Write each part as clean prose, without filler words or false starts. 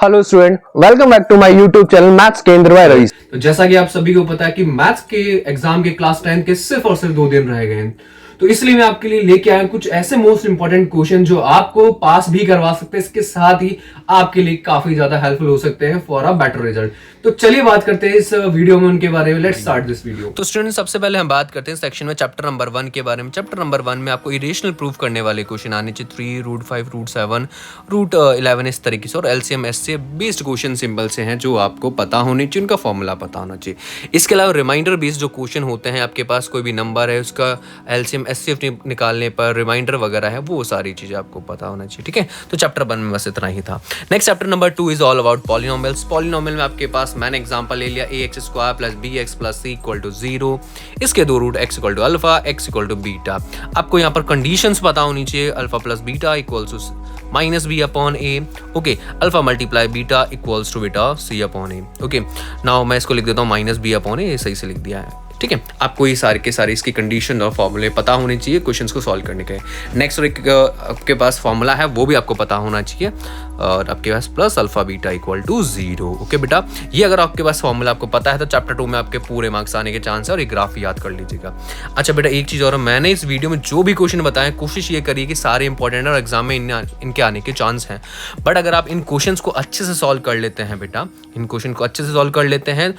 Hello student, welcome back to my YouTube channel maths Kendra by Rais. तो जैसा कि आप सभी को पता है कि मैथ्स के एग्जाम के क्लास 10 के सिर्फ और सिर्फ 2 दिन रह गए हैं, तो इसलिए मैं आपके लिए लेके आया कुछ ऐसे मोस्ट इंपॉर्टेंट क्वेश्चन जो आपको पास भी करवा सकते हैं, इसके साथ ही आपके लिए काफी ज्यादा हेल्पफुल हो सकते हैं फॉर अ बेटर रिजल्ट। तो चलिए बात करते हैं इस वीडियो में उनके बारे में। Let's start this video. तो स्टूडेंट, सबसे पहले हम बात करते हैं सेक्शन में चैप्टर नंबर 1 के बारे में। चैप्टर नंबर 1 में आपको इरेशनल प्रूफ करने वाले क्वेश्चन आने चाहिए। 3, रूट 5, रूट 7, रूट 11 इस तरीके से, और LCM SCF based question simple से हैं जो आपको पता होने चाहिए, उनका फॉर्मूला पता होना चाहिए। इसके अलावा रिमाइंडर बेस्ड जो क्वेश्चन होते हैं, आपके पास कोई भी नंबर है उसका एलसीएम एससीएफ निकालने पर रिमाइंडर वगैरह है, वो सारी चीजें आपको पता होना चाहिए। ठीक है, तो चैप्टर 1 में बस इतना ही था। Next chapter number 2 is all about polynomials. Polynomial में आपके पास मैंने एग्जांपल ले लिया ax² + bx + c = 0। इसके दो root x = alpha, x = beta. आपको यहाँ पर कंडीशंस पता होनी चाहिए। Alpha + beta = -b/a। Okay, alpha × beta = beta c/a। Okay, now मैं इसको लिख देता हूँ -b/a, ये सही से लिख दिया है। ठीक है, आपको ये सारे के सारे इसकी कंडीशन और फॉर्मूले पता होने चाहिए क्वेश्चंस को सॉल्व करने के। नेक्स्ट आपके पास फॉर्मूला है वो भी आपको पता होना चाहिए, और आपके पास प्लस अल्फा बीटा = 0। ओके बेटा, ये अगर आपके पास फॉर्मूला आपको पता है तो चैप्टर 2 में आपके पूरे मार्क्स आने के चांस है, और ये ग्राफ याद कर लीजिएगा। अच्छा बेटा, एक चीज़ और, मैंने इस वीडियो में जो भी क्वेश्चन बताए कोशिश ये करिए कि सारे इंपॉर्टेंट और एग्जाम में इनके आने के चांस हैं। बट अगर आप इन क्वेश्चंस को अच्छे से सॉल्व कर लेते हैं बेटा, इन क्वेश्चन को अच्छे से सॉल्व कर लेते हैं,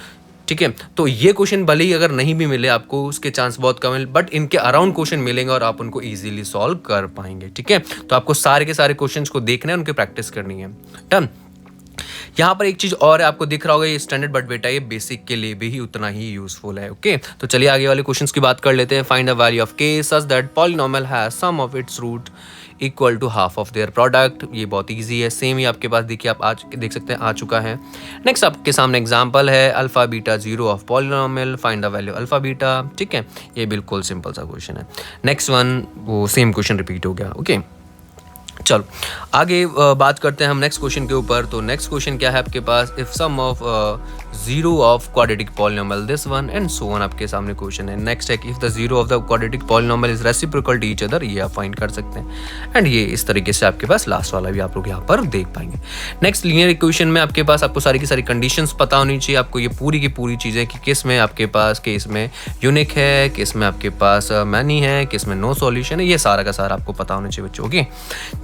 ठीक है, तो ये क्वेश्चन भले ही अगर नहीं भी मिले आपको, उसके चांस बहुत कम है, बट इनके अराउंड क्वेश्चन मिलेंगे और आप उनको इजीली सॉल्व कर पाएंगे। ठीक है, तो आपको सारे के सारे क्वेश्चंस को देखना है, उनकी प्रैक्टिस करनी है। डन। यहाँ पर एक चीज और है, आपको दिख रहा होगा ये स्टैंडर्ड, बट बेटा ये बेसिक के लिए भी उतना ही यूजफुल है। ओके, तो चलिए आगे वाले क्वेश्चंस की बात कर लेते हैं। Find the value of k such that polynomial has sum of its root equal to half of their product. ये बहुत इजी है, सेम ही आपके पास देखिए, आप आज देख सकते हैं आ चुका है। नेक्स्ट आपके सामने एग्जांपल है alpha beta 0 of polynomial, find the value alpha beta. ठीक है, ये बिल्कुल सिंपल सा क्वेश्चन है। नेक्स्ट वन, वो सेम क्वेश्चन रिपीट हो गया। ओके, चलो आगे बात करते हैं हम नेक्स्ट क्वेश्चन के ऊपर। तो नेक्स्ट क्वेश्चन क्या है आपके पास, if sum of 0 of quadratic polynomial this one and so on आपके सामने क्वेश्चन है। नेक्स्ट है कि if the 0 of the quadratic polynomial is reciprocal to each other, ये आप फाइंड कर सकते हैं। एंड ये इस तरीके से आपके पास लास्ट वाला भी आप लोग यहाँ पर देख पाएंगे। नेक्स्ट लीनियर इक्वेशन में आपके पास आपको सारी की सारी कंडीशंस पता होनी चाहिए। आपको ये पूरी की पूरी चीज़ें कि किस में आपके पास केस में यूनिक है, किस में आपके पास मैनी है, किस में नो सॉल्यूशन है, ये सारा का सारा आपको पता होना चाहिए बच्चों। ओके,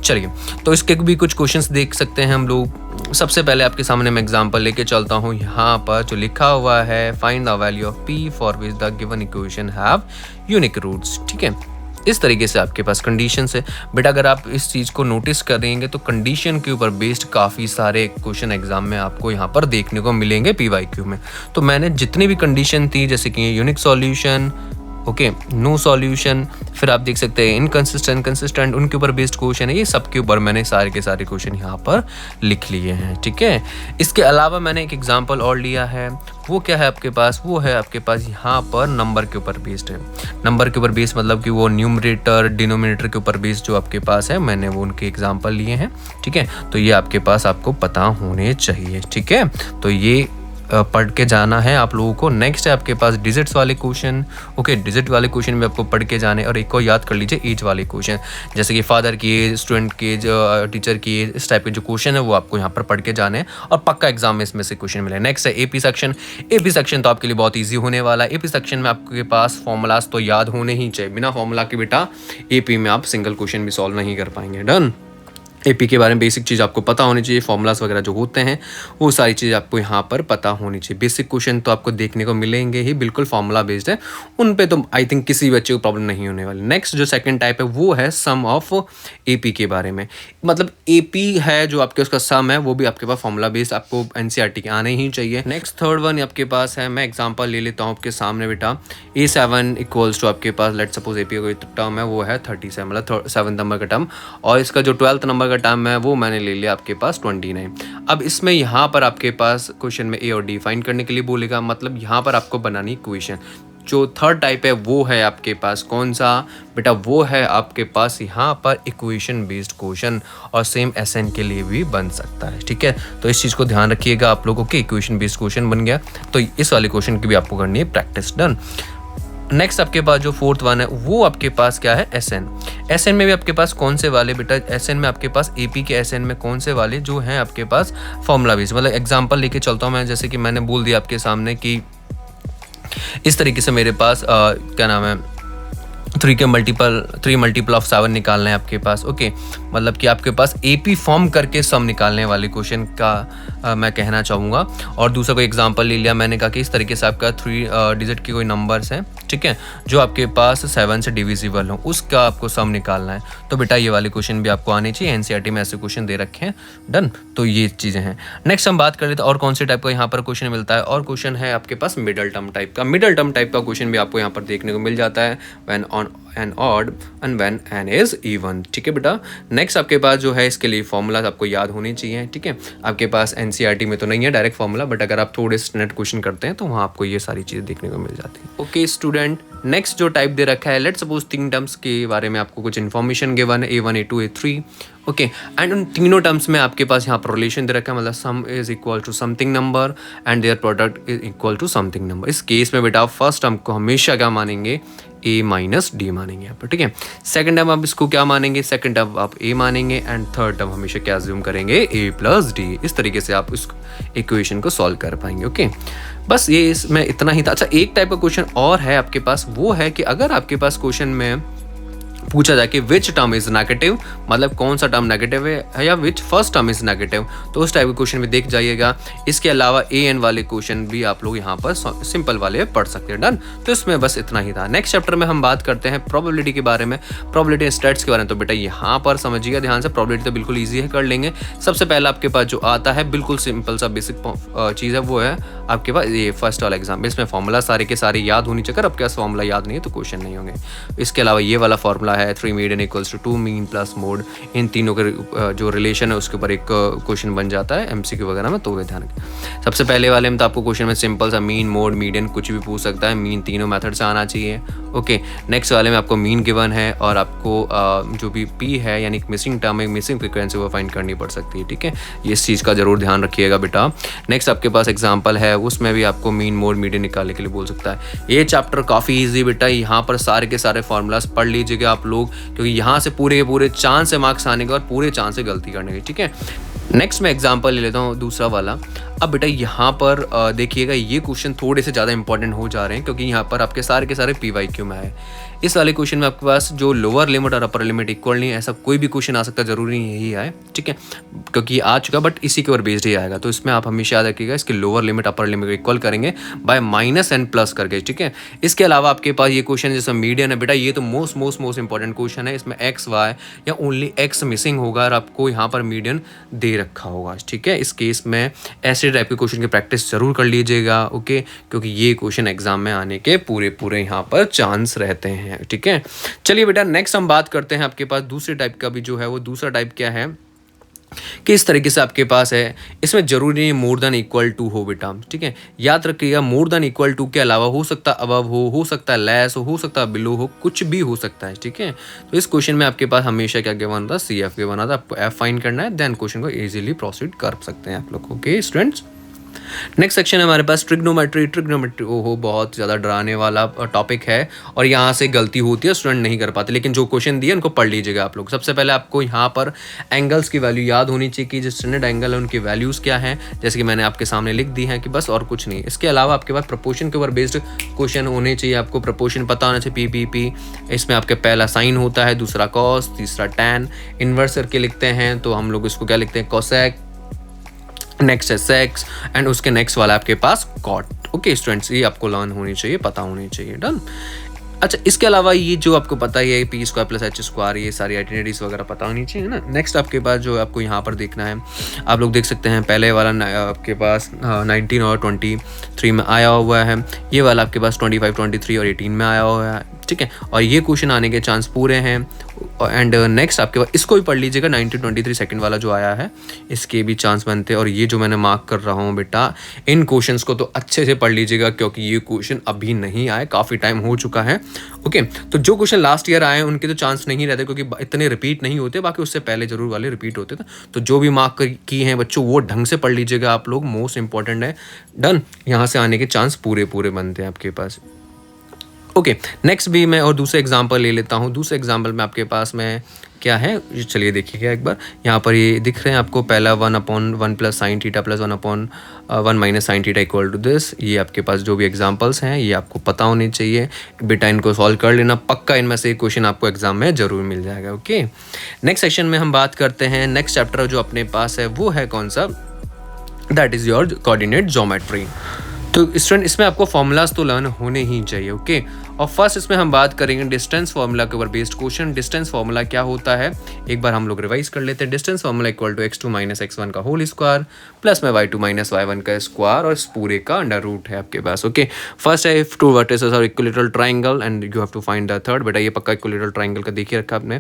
चलिए तो इसके भी कुछ क्वेश्चंस देख सकते हैं हम लोग। सबसे पहले आपके सामने मैं एग्जांपल लेके चलता हूँ। यहाँ पर जो लिखा हुआ है, find the value of p for which the given equation have unique roots. ठीक है, इस तरीके से आपके पास कंडीशन है बेटा। अगर आप इस चीज़ को नोटिस करेंगे तो कंडीशन के ऊपर बेस्ड काफ़ी सारे क्वेश्चन एग्जाम में आपको यहाँ पर देखने को मिलेंगे PYQ में। तो मैंने जितनी भी कंडीशन थी, जैसे कि unique solution, okay, no solution, फिर आप देख सकते हैं इनकंसिस्टेंट, कंसिस्टेंट, उनके ऊपर बेस्ड क्वेश्चन है, ये सब के ऊपर मैंने सारे के सारे क्वेश्चन यहाँ पर लिख लिए हैं। ठीक है, इसके अलावा मैंने एक एग्जांपल और लिया है। वो क्या है आपके पास, वो है आपके पास यहाँ पर नंबर के ऊपर बेस्ड है। नंबर के ऊपर बेस्ड मतलब कि वो न्यूमरेटर डिनोमिनेटर के ऊपर बेस्ड जो आपके पास है, मैंने वो उनके एग्जाम्पल लिए हैं। ठीक है, तो ये आपके पास आपको पता होने चाहिए। ठीक है, तो ये पढ़ के जाना है आप लोगों को। नेक्स्ट है आपके पास डिजिट्स वाले क्वेश्चन। ओके, डिजिट वाले क्वेश्चन में आपको पढ़ के जाने, और एक और याद कर लीजिए एज वाले क्वेश्चन, जैसे कि फादर की एज, स्टूडेंट की एज, टीचर की एज, इस टाइप के जो क्वेश्चन है वो आपको यहाँ पर पढ़ के जाने हैं, और पक्का एग्जाम में इसमें से क्वेश्चन मिले। नेक्स्ट है AP सेक्शन। AP सेक्शन तो आपके लिए बहुत ईजी होने वाला है। AP सेक्शन में आपके पास फॉर्मूलाज तो याद होने ही चाहिए। बिना फॉर्मूला के बेटा AP में आप सिंगल क्वेश्चन भी सॉल्व नहीं कर पाएंगे। डन। AP के बारे में बेसिक चीज़ आपको पता होनी चाहिए, फॉर्मूलाज वगैरह जो होते हैं वो सारी चीज़ आपको यहाँ पर पता होनी चाहिए। बेसिक क्वेश्चन तो आपको देखने को मिलेंगे ही, बिल्कुल फॉर्मूला बेस्ड है, उन पे तो आई थिंक किसी बच्चे को प्रॉब्लम नहीं होने वाली। नेक्स्ट जो सेकंड टाइप है वो है सम ऑफ AP के बारे में, मतलब AP है जो आपके उसका सम है, वो भी आपके पास फॉर्मूला बेस्ड आपको NCERT के आने ही चाहिए। नेक्स्ट थर्ड वन आपके पास है, मैं एग्जाम्पल ले लेता हूँ आपके सामने बेटा। A7 = आपके पास लेट सपोज AP का कोई टर्म है, वो है 37, मतलब 7 नंबर का टर्म, और इसका जो 12th नंबर का टर्म है वो मैंने ले लिया आपके पास 29। अब इसमें यहाँ पर आपके पास क्वेश्चन में A और D फाइंड करने के लिए बोलेगा, मतलब यहाँ पर आपको बनानी इक्वेशन। जो थर्ड टाइप है वो है आपके पास कौन सा बेटा, वो है आपके पास यहाँ पर इक्वेशन बेस्ड क्वेश्चन, और सेम SN के लिए भी बन सकता है। ठीक है, तो इस चीज़ को ध्यान रखिएगा आप लोगों के, इक्वेशन बेस्ड क्वेश्चन बन गया तो इस वाले क्वेश्चन की भी आपको करनी है प्रैक्टिस। डन। नेक्स्ट आपके पास जो फोर्थ वन है वो आपके पास क्या है, SN। एसएन में भी आपके पास कौन से वाले बेटा, एसएन में आपके पास एपी के एसएन में कौन से वाले जो हैं आपके पास फॉर्मूला बेस, मतलब एग्जांपल लेके चलता हूँ मैं, जैसे कि मैंने बोल दिया आपके सामने कि इस तरीके से मेरे पास क्या नाम है 3 मल्टीपल ऑफ 7 निकालना है आपके पास। ओके, मतलब कि आपके पास एपी फॉर्म करके सम निकालने वाले क्वेश्चन का मैं कहना चाहूँगा। और दूसरा कोई एग्जांपल ले लिया मैंने कहा कि इस तरीके से आपका 3 डिजिट के कोई नंबर्स हैं, ठीक है, जो आपके पास 7 से डिविजिबल हो, उसका आपको सम निकालना है। तो बेटा ये वाले क्वेश्चन भी आपको आने चाहिए, एनसीईआरटी में ऐसे क्वेश्चन दे रखे हैं। डन, तो ये चीज़ें हैं। नेक्स्ट हम बात कर लेते हैं और कौन से टाइप का यहाँ पर क्वेश्चन मिलता है। और क्वेश्चन है आपके पास मिडल टर्म टाइप का। मिडल टर्म टाइप का क्वेश्चन भी आपको यहाँ पर देखने को मिल जाता है, when on an odd and when an is even, ठीक है बेटा। नेक्स्ट आपके पास जो है इसके लिए फॉर्मूलाज आपको याद होने चाहिए, ठीक है। आपके पास एनसीईआरटी में तो नहीं है डायरेक्ट फॉर्मूला, बट अगर आप थोड़े स्टैंडर्ड क्वेश्चन करते हैं तो वहाँ आपको ये सारी चीज़ें देखने को मिल जाती है। ओके स्टूडेंट, नेक्स्ट जो टाइप दे रखा है, लेट्स सपोज 3 टर्म्स के बारे में आपको कुछ इन्फॉर्मेशन गिवन है, A1 A2 A3, okay, and उन तीनों टर्म्स में आपके पास यहाँ पर रिलेशन दे रखा है, मतलब sum is equal to something number and their product is equal to something number. इस केस में बेटा फर्स्ट टर्म को हमेशा क्या मानेंगे, A माइनस डी मानेंगे यहाँ पर, ठीक है। सेकंड टर्म आप इसको क्या मानेंगे, सेकंड टर्म आप A मानेंगे, एंड थर्ड टर्म हमेशा क्या अज्यूम करेंगे, A प्लस डी। इस तरीके से आप इस इक्वेशन को सॉल्व कर पाएंगे। ओके, बस ये इसमें इतना ही था। अच्छा, एक टाइप का क्वेश्चन और है आपके पास, वो है कि अगर आपके पास क्वेश्चन में पूछा जाए कि विच टर्म इज नेगेटिव, मतलब कौन सा टर्म नेगेटिव है या which first term is negative, तो उस टाइप के क्वेश्चन भी देख जाइएगा। इसके अलावा ए एन वाले क्वेश्चन भी आप लोग यहाँ पर सिंपल वाले पढ़ सकते हैं। डन, तो इसमें बस इतना ही था। नेक्स्ट चैप्टर में हम बात करते हैं प्रोबेबिलिटी के बारे में, प्रोबेबिलिटी स्टेट्स के बारे में। तो बेटा यहाँ पर समझिएगा ध्यान से, प्रोबेबिलिटी तो बिल्कुल ईजी है, कर लेंगे। सबसे पहला आपके पास जो आता है बिल्कुल सिंपल सा बेसिक चीज़ है, वो है आपके पास ये फर्स्ट वाला एग्जाम। इसमें फॉर्मूला सारे के सारे याद होनी चाहिए। अगर आपके पास फॉर्मूला याद नहीं है तो क्वेश्चन नहीं होंगे। इसके अलावा ये वाला फॉर्मूला है 3 median equals to 2 mean plus mode. इन तीनों के जो रिलेशन है उसके ऊपर एक क्वेश्चन बन जाता है एमसीक्यू वगैरह में, तो वे ध्यान रखें। सबसे पहले वाले में तो आपको क्वेश्चन में सिंपल सा मीन, मोड, मीडियन कुछ भी पूछ सकता है। मीन तीनों मेथड से आना चाहिए। ओके, नेक्स्ट वाले में आपको मीन गिवन है और आपको जो भी पी है यानी मिसिंग टर्म है, मिसिंग फ्रीक्वेंसी वो फाइंड करनी पड़ सकती है, ठीक है। ये इस चीज़ का जरूर ध्यान रखिएगा बेटा। नेक्स्ट आपके पास एग्जाम्पल है, उसमें भी आपको मीन, मोड, मीडियन निकालने के लिए बोल सकता है। ये चैप्टर काफ़ी ईजी बेटा, यहाँ पर सारे के सारे फॉर्मूलाज पढ़ लीजिएगा आप लोग, क्योंकि यहाँ से पूरे के पूरे चांस है मार्क्स आने के और पूरे चांस है गलती करने के, ठीक है। नेक्स्ट मैं एग्जांपल ले लेता हूँ दूसरा वाला। अब बेटा यहाँ पर देखिएगा, ये क्वेश्चन थोड़े से ज़्यादा इंपॉर्टेंट हो जा रहे हैं, क्योंकि यहाँ पर आपके सारे के सारे PYQ में है। इस वाले क्वेश्चन में आपके पास जो लोअर लिमिट और अपर लिमिट इक्वल नहीं है, ऐसा कोई भी क्वेश्चन आ सकता है, जरूरी नहीं यही आए, ठीक है, क्योंकि आ चुका बट इसी के ऊपर बेस्ड ही आएगा। तो इसमें आप हमेशा याद रखिएगा, इसके लोअर लिमिट अपर लिमिट को इक्वल करेंगे बाय माइनस एंड प्लस करके, ठीक है। इसके अलावा आपके पास ये क्वेश्चन जैसे मीडियन है बेटा, ये तो मोस्ट इंपॉर्टेंट क्वेश्चन है। इसमें एक्स वाई या ओनली एक्स मिसिंग होगा और आपको यहाँ पर मीडियन दे रखा होगा, ठीक है। इस केस में ऐसे टाइप के क्वेश्चन की प्रैक्टिस जरूर कर लीजिएगा, ओके, क्योंकि ये क्वेश्चन एग्जाम में आने के पूरे यहाँ पर चांस रहते हैं, ठीक है। चलिए बेटा, नेक्स्ट हम बात करते हैं आपके पास दूसरे टाइप का भी जो है, वो दूसरा टाइप क्या है कि इस तरीके से आपके पास है। इसमें जरूरी नहीं मोर देन इक्वल टू हो बेटा, ठीक है। याद रखिएगा, मोर देन इक्वल टू के अलावा हो सकता है अबव हो सकता है लेस हो सकता है बिलो हो, कुछ भी हो सकता है, ठीक है। तो इस क्वेश्चन में आपके पास हमेशा क्या गिवन था, CF गिवन था, आपको F फाइंड करना है, देन क्वेश्चन को इजीली प्रोसीड कर सकते हैं आप लोग, ओके स्टूडेंट्स। नेक्स्ट सेक्शन है हमारे पास ट्रिग्नोमेट्री। ओहो, बहुत ज़्यादा डराने वाला टॉपिक है और यहाँ से गलती होती है, स्टूडेंट नहीं कर पाते, लेकिन जो क्वेश्चन दिए उनको पढ़ लीजिएगा आप लोग। सबसे पहले आपको यहाँ पर एंगल्स की वैल्यू याद होनी चाहिए कि जो स्टैंडर्ड एंगल है उनकी वैल्यूज़ क्या हैं, जैसे कि मैंने आपके सामने लिख दी है कि बस, और कुछ नहीं। इसके अलावा आपके पास प्रपोर्शन के ऊपर बेस्ड क्वेश्चन होने चाहिए, आपको प्रपोर्शन पता होना चाहिए, PPP। इसमें आपके पहला साइन होता है, दूसरा कॉस, तीसरा टैन। इन्वर्स करके लिखते हैं तो हम लोग इसको क्या लिखते हैं, कोसेक। नेक्स्ट है सेक्स एंड उसके नेक्स्ट वाला आपके पास कॉट। ओके स्टूडेंट्स, ये आपको लर्न होनी चाहिए, पता होनी चाहिए। डन। अच्छा, इसके अलावा ये जो आपको पता ही है P square plus H square, ये सारी आइडेंटिटीज वगैरह पता होनी चाहिए ना। नेक्स्ट आपके पास जो आपको यहाँ पर देखना है, आप लोग देख सकते हैं पहले वाला आपके पास 19 और 23 में आया हुआ है, ये वाला आपके पास 25, 23 और 18 में आया हुआ है, ठीक है। और ये क्वेश्चन आने के चांस पूरे हैं। एंड नेक्स्ट आपके पास इसको भी पढ़ लीजिएगा, 1923 सेकंड वाला जो आया है, इसके भी चांस बनते हैं। और ये जो मैंने मार्क कर रहा हूँ बेटा, इन क्वेश्चंस को तो अच्छे से पढ़ लीजिएगा, क्योंकि ये क्वेश्चन अभी नहीं आए, काफ़ी टाइम हो चुका है, ओके। तो जो क्वेश्चन लास्ट ईयर आए हैं उनके तो चांस नहीं रहते, क्योंकि इतने रिपीट नहीं होते, बाकी उससे पहले जरूर वाले रिपीट होते थे। तो जो भी मार्क की हैं बच्चों, वो ढंग से पढ़ लीजिएगा आप लोग, मोस्ट इंपॉर्टेंट है। डन। यहाँ से आने के चांस पूरे बनते हैं आपके पास, ओके, नेक्स्ट भी मैं और दूसरे एग्जांपल ले लेता हूँ। दूसरे एग्जांपल में आपके पास में क्या है, ये चलिए देखिएगा एक बार। यहाँ पर ये दिख रहे हैं आपको, पहला 1/1 plus sine theta plus 1/1 minus sine theta equal to this. ये आपके पास जो भी एग्जांपल्स हैं ये आपको पता होने चाहिए बेटा, इनको सॉल्व कर लेना, पक्का इनमें से एक क्वेश्चन आपको एग्जाम में जरूर मिल जाएगा। ओके, नेक्स्ट सेक्शन में हम बात करते हैं, नेक्स्ट चैप्टर जो अपने पास है वो है कौन सा, that is your coordinate geometry. तो स्टूडेंट इसमें आपको फॉर्मूलाज तो लर्न होने ही चाहिए। ओके, और फर्स्ट इसमें हम बात करेंगे डिस्टेंस फार्मूला के ऊपर बेस्ड क्वेश्चन। डिस्टेंस फार्मूला क्या होता है एक बार हम लोग रिवाइज कर लेते हैं। Distance formula equal to x2 minus x1 का होल स्क्वायर प्लस में y2 माइनस y1 का स्क्वायर और इस पूरे का अंडर रूट है आपके पास। ओके, फर्स्ट है if two vertices are equilateral triangle and you have to find the third. बेटा ये पक्का इक्विलेटरल ट्राइंगल का देखिए रखा आपने।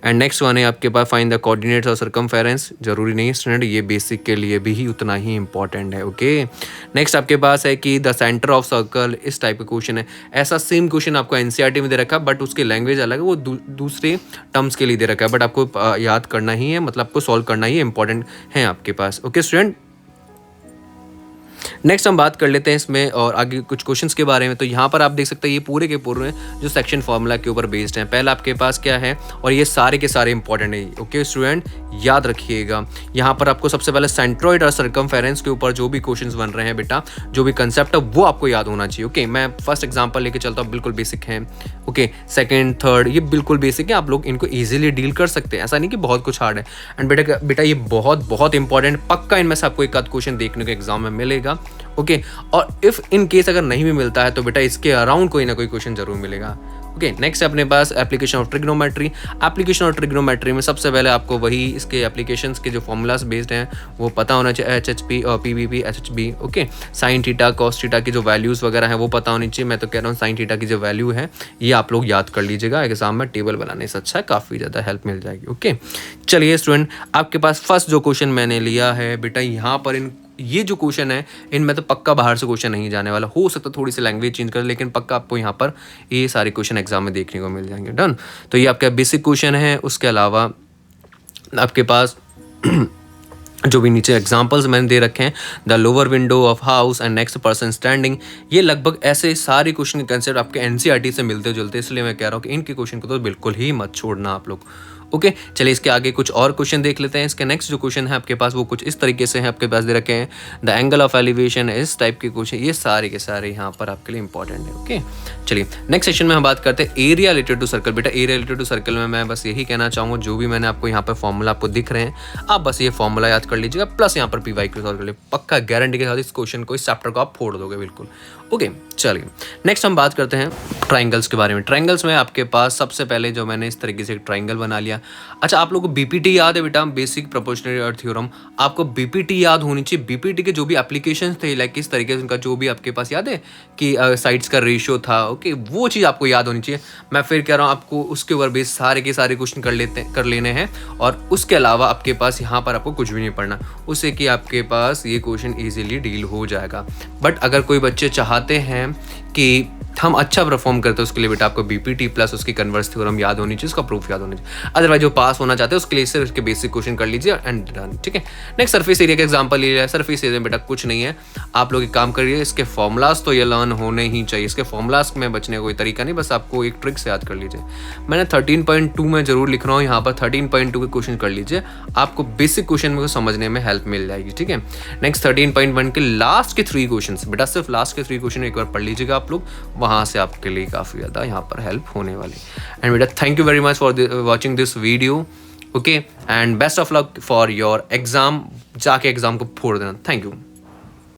एंड नेक्स्ट वन है आपके पास फाइंड द कोऑर्डिनेट्स और सर्कमफेरेंस। जरूरी नहीं स्टूडेंट, ये बेसिक के लिए भी उतना ही इंपॉर्टेंट है। ओके, नेक्स्ट आपके पास है कि द सेंटर ऑफ सर्कल, इस टाइप का क्वेश्चन है। ऐसा सेम क्वेश्चन आपको एनसीईआरटी में दे रखा है बट उसकी लैंग्वेज अलग है, वो दूसरे टर्म्स के लिए दे रखा है, बट आपको याद करना ही है, मतलब आपको सॉल्व करना ही इंपॉर्टेंट है आपके पास। ओके स्टूडेंट, नेक्स्ट हम बात कर लेते हैं इसमें और आगे कुछ क्वेश्चंस के बारे में। तो यहाँ पर आप देख सकते हैं ये पूरे के पूरे जो सेक्शन फार्मूला के ऊपर बेस्ड हैं। पहला आपके पास क्या है, और ये सारे के सारे इंपॉर्टेंट है। ओके स्टूडेंट, याद रखिएगा यहाँ पर आपको सबसे पहले सेंट्रोइड और सर्कमफेरेंस के ऊपर जो भी क्वेश्चंस बन रहे हैं बेटा, जो भी कंसेप्ट है वो आपको याद होना चाहिए। ओके, मैं फर्स्ट एग्जाम्पल लेके चलता हूँ, बिल्कुल बेसिक है। ओके, सेकेंड थर्ड ये बिल्कुल बेसिक है, आप लोग इनको ईजिली डील कर सकते हैं, ऐसा नहीं कि बहुत कुछ हार्ड है। एंड बेटा ये बहुत बहुत इंपॉर्टेंट, पक्का इनमें से आपको एक आध क्वेश्चन देखने को एग्जाम में मिलेगा। ओके, और इफ इन केस अगर नहीं भी मिलता है तो बेटा इसके अराउंड कोई ना कोई क्वेश्चन जरूर मिलेगा। ओके, नेक्स्ट अपने पास application of trigonometry. Application of trigonometry में सबसे पहले आपको वही इसके एप्लीकेशंस के जो फॉर्मूलाज बेस्ड हैं वो पता होना चाहिए, HHP और PVP HHB। Okay, sine theta cos theta की जो वैल्यूज़ वगैरह हैं वो पता होनी चाहिए। मैं तो कह रहा हूँ साइन थीटा की जो वैल्यू है ये आप लोग याद कर लीजिएगा, एग्जाम में टेबल बनाने से अच्छा काफ़ी ज़्यादा हेल्प मिल जाएगी। ओके, चलिए स्टूडेंट, आपके पास फर्स्ट जो क्वेश्चन मैंने लिया है बेटा, यहाँ पर ये जो क्वेश्चन है इनमें तो पक्का बाहर से क्वेश्चन नहीं जाने वाला, हो सकता थोड़ी सी लैंग्वेज चेंज कर, लेकिन पक्का आपको यहाँ पर ये सारे क्वेश्चन एग्जाम में देखने को मिल जाएंगे। डन, तो ये आपका बेसिक क्वेश्चन है। उसके अलावा आपके पास जो भी नीचे एग्जांपल्स मैंने दे रखे हैं, the lower window of house and next person standing, ये लगभग ऐसे सारे क्वेश्चन के कंसेप्ट आपके एनसीईआरटी से मिलते जुलते, इसलिए मैं कह रहा हूँ कि इनके क्वेश्चन को तो बिल्कुल ही मत छोड़ना आप लोग। ओके, चलिए इसके आगे कुछ और क्वेश्चन देख लेते हैं। इसके नेक्स्ट जो क्वेश्चन है आपके पास वो कुछ इस तरीके से है, आपके पास दे रखे हैं द एंगल ऑफ एलिवेशन, इस टाइप के क्वेश्चन, ये सारे के सारे यहाँ पर आपके लिए इंपॉर्टेंट है। ओके, चलिए नेक्स्ट सेक्शन में हम बात करते हैं एरिया रिलेटेड टू सर्कल। बेटा एरिया रिलेटेड टू सर्कल में मैं बस यही कहना चाहूँगा, जो भी मैंने आपको यहाँ पर फॉर्मूला आपको दिख रहे हैं आप बस ये फॉर्मूला याद कर लीजिएगा, प्लस यहाँ पर PYQ सॉल्व कर लीजिए, पक्का गारंटी के साथ इस क्वेश्चन को, इस चैप्टर को आप फोड़ दोगे बिल्कुल। ओके, चलिए नेक्स्ट हम बात करते हैं ट्राइंगल्स के बारे में। ट्राइंगल्स में आपके पास सबसे पहले जो मैंने इस तरीके से एक ट्राइंगल बना लिया। अच्छा, आप लोगों को BPT याद है बेटा, बेसिक प्रोपोर्शनल थ्योरम, आपको BPT याद होनी चाहिए। BPT के जो भी एप्लीकेशंस थे, लाइक किस तरीके से उनका जो भी आपके पास याद है कि साइड्स का रेशियो था। ओके, वो चीज़ आपको याद होनी चाहिए। मैं फिर कह रहा हूँ आपको उसके ऊपर बेस सारे के सारे क्वेश्चन कर लेने हैं, और उसके अलावा आपके पास यहाँ पर आपको कुछ भी नहीं पढ़ना, उससे कि आपके पास ये क्वेश्चन ईजिली डील हो जाएगा। बट अगर कोई बच्चे चाहते हैं कि हम अच्छा परफॉर्म करते हैं उसके लिए बेटा आपको BPT प्लस उसकी कन्वर्स थ्योरम याद होनी चाहिए, उसका प्रूफ याद होनी चाहिए। अदरवाइज जो पास होना चाहते हैं उसके लिए सिर्फ उसके बेसिक क्वेश्चन कर लीजिए एंड डन। ठीक है, नेक्स्ट सरफेस एरिया का एग्जांपल ले लिया। सरफेस एरिया में बेटा कुछ नहीं है, आप लोग एक काम करिए, इसके फॉर्मूलाज तो ये लर्न होने ही चाहिए, इसके फॉर्मूलाज में बचने का कोई तरीका नहीं, बस आपको एक ट्रिक से याद कर लीजिए। मैंने 13.2 में जरूर लिख रहा हूँ, यहाँ पर 13.2 के क्वेश्चन कर लीजिए, आपको बेसिक क्वेश्चन को समझने में हेल्प मिल जाएगी। ठीक है, नेक्स्ट 13.1 के लास्ट के 3 क्वेश्चन बेटा, सिर्फ लास्ट के 3 क्वेश्चन एक बार पढ़ लीजिएगा आप लोग, वहाँ से आपके लिए काफ़ी ज़्यादा यहाँ पर हेल्प होने वाली। एंड बेटा thank you very much for watching this video. Okay, and best of luck for your exam, जाके एग्जाम को फोड़ देना। Thank you.